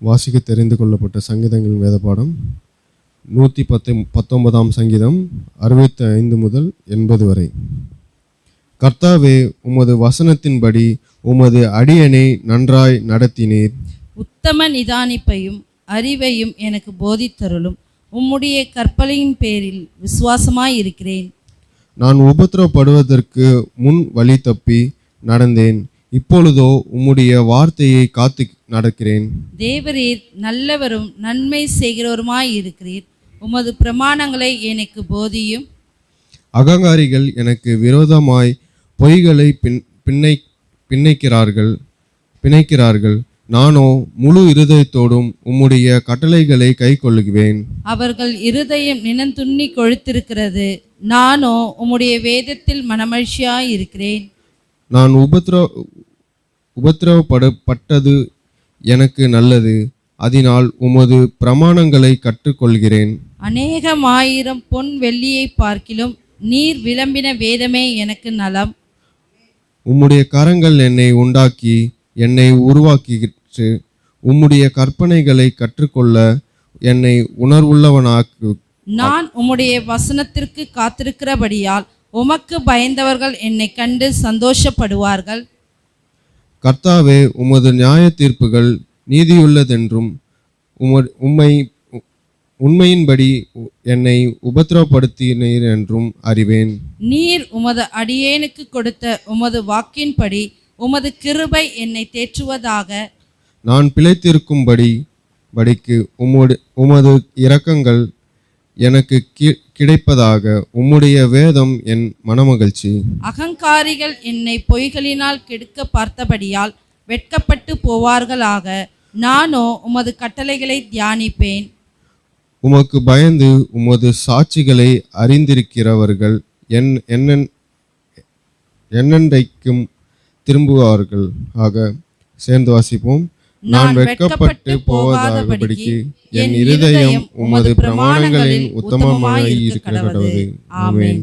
வாசிக்க தெரிந்து கொள்ளப்பட்ட சங்கீதங்களின் வேத பாடம் 119 சங்கீதம் 65 முதல் 80 வரை. கர்த்தாவே, உமது வசனத்தின்படி உமது அடியனை நன்றாய் நடத்தினீர். உத்தம நிதானிப்பையும் அறிவையும் எனக்கு போதித்தருளும். உம்முடைய கற்பனையின் பேரில் விசுவாசமாயிருக்கிறேன். நான் உபத்திரவப்படுவதற்கு முன் வழி தப்பி நடந்தேன். இப்பொழுதோ உம்முடைய வார்த்தையை காத்து நடக்கிறேன். தேவரீர் நல்லவரும் நன்மை செய்கிறவருமாயிருக்கிறீர். உமது பிரமாணங்களை எனக்கு போதியும். அகங்காரிகள் எனக்கு விரோதமாய் பொய்களை பிணைக்கிறார்கள். நானோ முழு இருதயத்தோடும் உம்முடைய கட்டளைகளை கை கொள்ளுவேன். அவர்கள் இருதயம் நினந்துண்ணி கொழுத்திருக்கிறது. நானோ உம்முடைய வேதத்தில் மனமகிழ்ச்சியாயிருக்கிறேன். நான் உபத்திரவப்பட்டது எனக்கு நல்லது. அதனால் உமது பிரமாணங்களை கற்றுக்கொள்கிறேன். அநேகமாயிரம் பொன் வெள்ளியை பார்க்கிலும் நீர் விளம்பின வேதமே எனக்கு நலம். உம்முடைய கரங்கள் என்னை உண்டாக்கி என்னை உருவாக்கிற்று. உம்முடைய கற்பனைகளை கற்றுக்கொள்ள என்னை உணர்வுள்ளவனாக்கு. நான் உம்முடைய வசனத்திற்கு காத்திருக்கிறபடியால் உமக்கு பயந்தவர்கள் என்னை கண்டு சந்தோஷப்படுவார்கள். கர்த்தாவே, உமது நியாய தீர்ப்புகள் நீதியுள்ளதென்றும் உண்மையின்படி என்னை உபத்திரவப்படுத்தினீர் என்றும் அறிவேன். நீர் உமது அடியேனுக்கு கொடுத்த உமது வாக்கின்படி உமது கிருபை என்னை தேற்றுவதாக. நான் பிழைத்திருக்கும்படிக்கு உமது இரக்கங்கள் எனக்கு கிடைப்பதாக. உம்முடைய வேதம் என் மனமகிழ்ச்சி. அகங்காரிகள் என்னை பொய்களினால் கெடுக்க பார்த்தபடியால் வெட்கப்பட்டு போவார்களாக. நானோ உமது கட்டளைகளை தியானிப்பேன். உமக்கு பயந்து உமது சாட்சிகளை அறிந்திருக்கிறவர்கள் என்னென்றைக்கும் திரும்புவார்கள் ஆக. சேர்ந்து வாசிப்போம். நான் வெட்கப்பட்டு போகாதபடிக்கு என் இருதயம் உமது பிரமாணங்களில் உத்தமமாய் இருக்கிறது. ஆமென்.